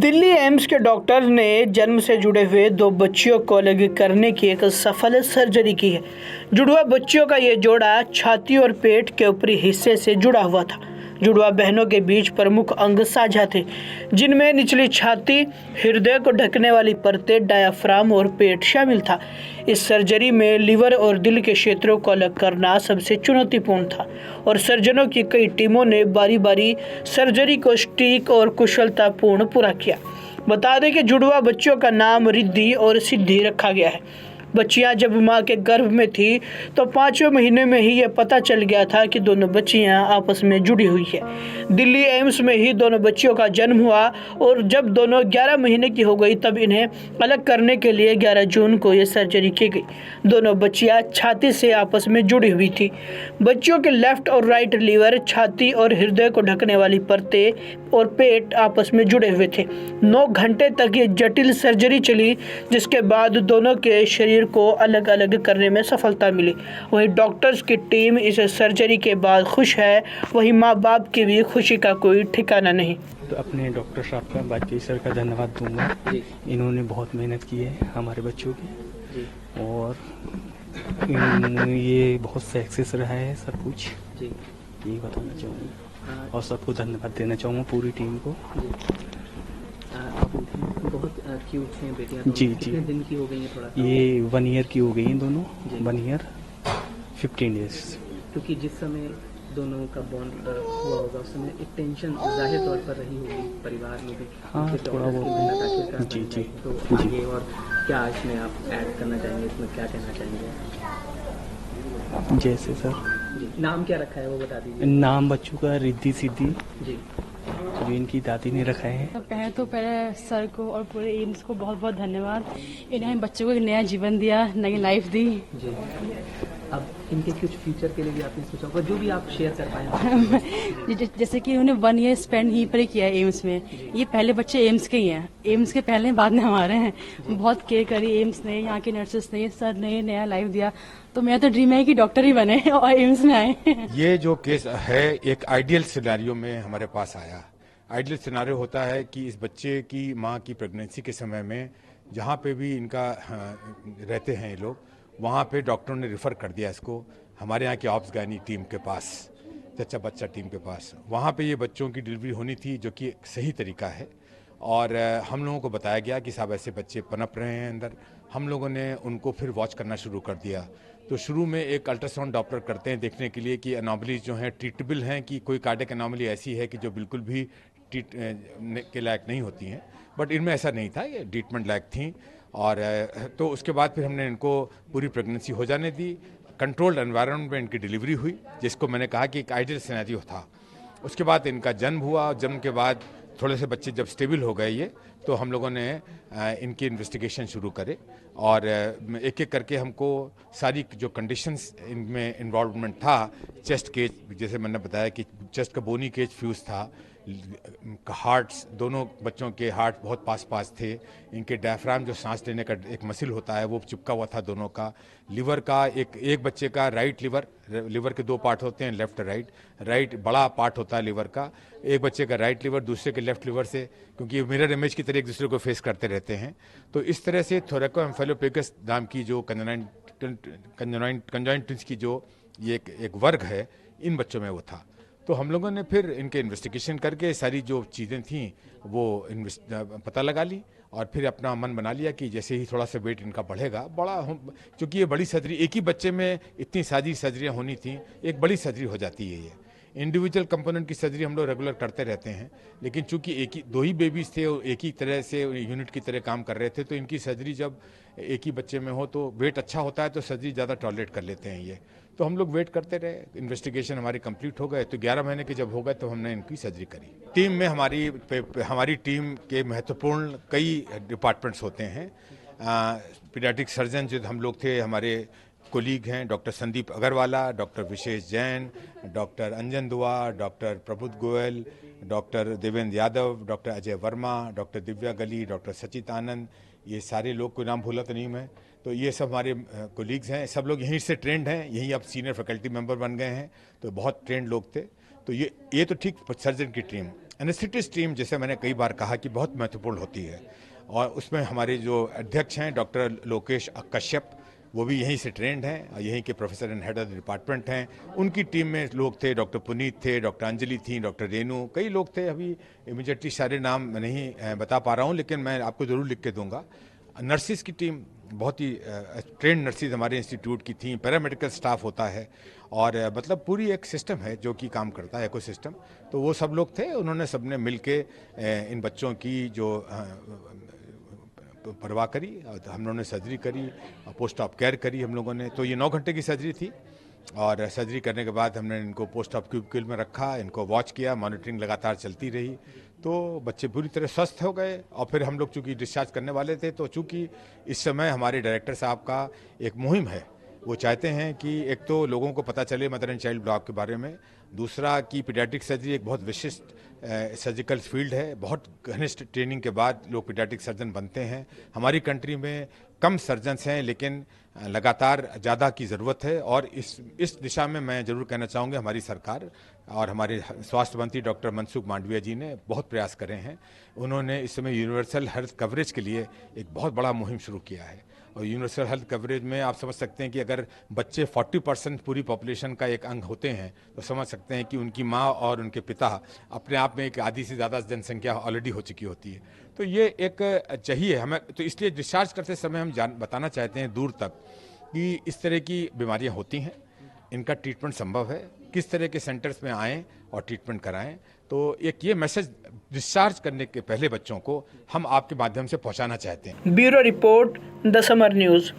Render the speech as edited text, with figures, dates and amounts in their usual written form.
Delhi AIIMS के doctor ने जन्म से जुड़े हुए दो बच्चियों को अलग करने की एक सफल सर्जरी की है। जुड़वा बच्चियों का ये जोड़ा छाती और पेट के ऊपरी हिस्से से जुड़ा हुआ था। जुड़वा बहनों के बीच प्रमुख अंग साझा थे, जिनमें निचली छाती, हृदय को ढकने वाली परतें, डायाफ्राम और पेट शामिल था। इस सर्जरी में लीवर और दिल के क्षेत्रों को अलग करना सबसे चुनौतीपूर्ण था और सर्जनों की कई टीमों ने बारी बारी सर्जरी को सटीक और कुशलतापूर्ण पूरा किया। बता दें कि जुड़वा बच्चों का नाम रिद्धि और सिद्धि रखा गया है। बच्चियां जब मां के गर्भ में थी तो 5वें महीने में ही यह पता चल गया था कि दोनों बच्चियां आपस में जुड़ी हुई है। दिल्ली एम्स में ही दोनों बच्चियों का जन्म हुआ और जब दोनों 11 महीने की हो गई तब इन्हें अलग करने के लिए 11 जून को यह सर्जरी की गई। दोनों बच्चियां छाती से आपस में जुड़ी हुई थी। बच्चियों के लेफ्ट और राइट लीवर, छाती और हृदय को ढकने वाली परतें और पेट आपस में जुड़े हुए थे। 9 घंटे तक ये जटिल सर्जरी चली, जिसके बाद दोनों के शरीर को अलग अलग करने में सफलता मिली। वहीं डॉक्टर्स की टीम इस सर्जरी के बाद खुश है, वहीं माँ बाप की भी खुशी का कोई ठिकाना नहीं। तो अपने डॉक्टर साहब का, बाकी सर का धन्यवाद दूंगा। इन्होंने बहुत मेहनत की है हमारे बच्चों की और ये बहुत सक्सेस रहा है सब कुछ, यही बताना चाहूँगा और सबको धन्यवाद देना चाहूँगा, पूरी टीम को। बहुत क्यूट हैं बेटियां। जी कितने दिन की हो गई हैं? थोड़ा ये 1 ईयर की हो गई हैं दोनों, 1 ईयर 15 डेज। क्योंकि जिस समय दोनों का बॉन्ड हुआ होगा उस समय एक टेंशन जाहिर तौर पर रही होगी परिवार में भी। हाँ, थोड़ा बहुत। जी जी। तो आगे और क्या इसमें आप ऐड करना चाहेंगे, इसमें क्या कहना चाहेंगे? जैसे सर जी, नाम क्या रखा है वो बता दीजिए। नाम बच्चों का रिद्धि सिद्धि जी, अभी इनकी दादी ने रखा है। पहले सर को और पूरे एम्स को बहुत बहुत धन्यवाद। इन्होंने बच्चों को एक नया जीवन दिया, नई लाइफ दी। जी। अब इनके कुछ फ्यूचर के लिए भी आपने सोचा होगा, जो भी आप शेयर कर पाए। जैसे कि उन्होंने 1 ईयर स्पेंड यहीं पर ही किया है एम्स में। ये पहले बच्चे एम्स के ही हैं, एम्स के पहले बाद में हमारे हैं। बहुत केयर करी एम्स ने, यहाँ के नर्सेस ने, सर ने नया लाइफ दिया। तो मेरा तो ड्रीम है कि डॉक्टर ही बने और एम्स में आए। ये जो केस है एक आइडियल सिनेरियो में हमारे पास आया। आइडियल सिनेरियो होता है कि इस बच्चे की माँ की प्रेगनेंसी के समय में जहाँ पे भी इनका रहते हैं ये लोग, वहाँ पे डॉक्टरों ने रिफ़र कर दिया इसको हमारे यहाँ की ऑप्स गायनी टीम के पास, जच्चा बच्चा टीम के पास। वहाँ पे ये बच्चों की डिलीवरी होनी थी, जो कि एक सही तरीका है। और हम लोगों को बताया गया कि साहब ऐसे बच्चे पनप रहे हैं अंदर। हम लोगों ने उनको फिर वॉच करना शुरू कर दिया। तो शुरू में एक अल्ट्रासाउंड डॉक्टर करते हैं देखने के लिए कि एनॉमलीज जो हैं ट्रीटेबल हैं, कि कोई कार्डियक एनॉमली ऐसी है कि जो बिल्कुल भी ट्रीट के लायक नहीं होती हैं। बट इनमें ऐसा नहीं था, ये ट्रीटमेंट लायक थी। और तो उसके बाद फिर हमने इनको पूरी प्रेगनेंसी हो जाने दी। कंट्रोल्ड एनवायरनमेंट में इनकी डिलीवरी हुई, जिसको मैंने कहा कि एक आइडियल सिनेरियो था। उसके बाद इनका जन्म हुआ। जन्म के बाद थोड़े से बच्चे जब स्टेबल हो गए ये, तो हम लोगों ने इनकी इन्वेस्टिगेशन शुरू करे और एक एक करके हमको सारी जो कंडीशंस इनमें इन्वॉल्वमेंट था, चेस्ट केज, जैसे मैंने बताया कि चेस्ट का बोनी केज फ्यूज था, हार्ट्स, दोनों बच्चों के हार्ट बहुत पास पास थे। इनके डायफ्राम जो सांस लेने का एक मसल होता है वो चिपका हुआ था दोनों का। लिवर का एक बच्चे का राइट लिवर के 2 पार्ट होते हैं, लेफ्ट राइट बड़ा पार्ट होता है लिवर का। एक बच्चे का राइट लिवर, दूसरे के लेफ्ट लिवर से, क्योंकि मिरर इमेज की तरह एक दूसरे को फेस करते रहते हैं। तो इस तरह से थोरैकोएम्फेलोपेगस नाम की जो कंजॉइंटिस की जो ये एक वर्ग है, इन बच्चों में वो था। तो हम लोगों ने फिर इनके इन्वेस्टिगेशन करके सारी जो चीज़ें थीं वो पता लगा ली और फिर अपना मन बना लिया कि जैसे ही थोड़ा सा वेट इनका बढ़ेगा, क्योंकि ये बड़ी सर्जरी, एक ही बच्चे में इतनी सारी सर्जरियाँ होनी थी, एक बड़ी सर्जरी हो जाती है ये। इंडिविजुअल कंपोनेंट की सर्जरी हम लोग रेगुलर करते रहते हैं, लेकिन चूंकि 2 ही बेबीज थे और एक ही तरह से यूनिट की तरह काम कर रहे थे, तो इनकी सर्जरी जब एक ही बच्चे में हो तो वेट अच्छा होता है, तो सर्जरी ज़्यादा टॉलरेट कर लेते हैं ये। तो हम लोग वेट करते रहे, इन्वेस्टिगेशन हमारी कंप्लीट हो गए, तो 11 महीने के जब हो गए तो हमने इनकी सर्जरी करी। टीम में हमारी टीम के महत्वपूर्ण कई डिपार्टमेंट्स होते हैं। पीडियाट्रिक सर्जन जो हम लोग थे, हमारे कोलीग हैं डॉक्टर संदीप अग्रवाला, डॉक्टर विशेष जैन, डॉक्टर अंजन दुआ, डॉक्टर प्रबुद्ध Goyal, doctor Devendra Yadav, doctor Ajay Verma, doctor Divya गली, डॉक्टर सचित आनंद, ये सारे लोग को नाम भूला तो नहीं मैं। तो ये सब हमारे कोलीग्स हैं, सब लोग यहीं से ट्रेंड हैं, यहीं अब सीनियर फैकल्टी मेंबर बन गए हैं, तो बहुत ट्रेंड लोग थे। तो ये तो ठीक सर्जन की टीम। एनेस्थेटिस्ट टीम, जैसे मैंने कई बार कहा, कि बहुत महत्वपूर्ण होती है, और उसमें हमारे जो अध्यक्ष हैं डॉक्टर लोकेश कश्यप, वो भी यहीं से ट्रेंड हैं, यहीं के professor and head of the department हैं। उनकी टीम में लोग थे, डॉक्टर पुनीत थे, डॉक्टर अंजलि थी, डॉक्टर रेनू, कई लोग थे। अभी इमीडिएटली सारे नाम मैं नहीं बता पा रहा हूँ, लेकिन मैं आपको ज़रूर लिख के दूंगा। नर्सिस की टीम, बहुत ही ट्रेंड नर्सिस हमारे इंस्टीट्यूट की थी, पैरामेडिकल स्टाफ होता है, और मतलब पूरी एक सिस्टम है जो कि काम करता है, इकोसिस्टम। तो वो सब लोग थे, उन्होंने सबने मिल के इन बच्चों की जो परवाह करी, हम लोगों ने सर्जरी करी, पोस्ट ऑप केयर करी हम लोगों ने। तो ये 9 घंटे की सर्जरी थी, और सर्जरी करने के बाद हमने इनको पोस्ट ऑप क्यूबिकल में रखा, इनको वॉच किया, मॉनिटरिंग लगातार चलती रही। तो बच्चे पूरी तरह स्वस्थ हो गए, और फिर हम लोग चूँकि डिस्चार्ज करने वाले थे, तो चूँकि इस समय हमारे डायरेक्टर साहब का एक मुहिम है, वो चाहते हैं कि एक तो लोगों को पता चले मदर एंड चाइल्ड ब्लॉक के बारे में, दूसरा कि पीडियाट्रिक सर्जरी एक बहुत विशिष्ट सर्जिकल फील्ड है, बहुत घनिष्ठ ट्रेनिंग के बाद लोग पीडियाट्रिक सर्जन बनते हैं। हमारी कंट्री में कम सर्जन्स हैं, लेकिन लगातार ज़्यादा की ज़रूरत है, और इस दिशा में मैं ज़रूर कहना चाहूँगा, हमारी सरकार और हमारे स्वास्थ्य मंत्री डॉक्टर मनसुख मांडविया जी ने बहुत प्रयास करे हैं। उन्होंने इस समय यूनिवर्सल हेल्थ कवरेज के लिए एक बहुत बड़ा मुहिम शुरू किया है, और यूनिवर्सल हेल्थ कवरेज में आप समझ सकते हैं कि अगर बच्चे 40% पूरी पॉपुलेशन का एक अंग होते हैं, तो समझ सकते हैं कि उनकी माँ और उनके पिता अपने आप में एक आधी से ज़्यादा जनसंख्या ऑलरेडी हो चुकी होती है। तो ये एक चाहिए हमें, तो इसलिए डिस्चार्ज करते समय हम बताना चाहते हैं दूर तक कि इस तरह की बीमारियाँ होती हैं, इनका ट्रीटमेंट संभव है, किस तरह के सेंटर्स में आएँ और ट्रीटमेंट कराएं। तो एक ये मैसेज डिस्चार्ज करने के पहले बच्चों को हम आपके माध्यम से पहुंचाना चाहते हैं। Bureau report, the summer news.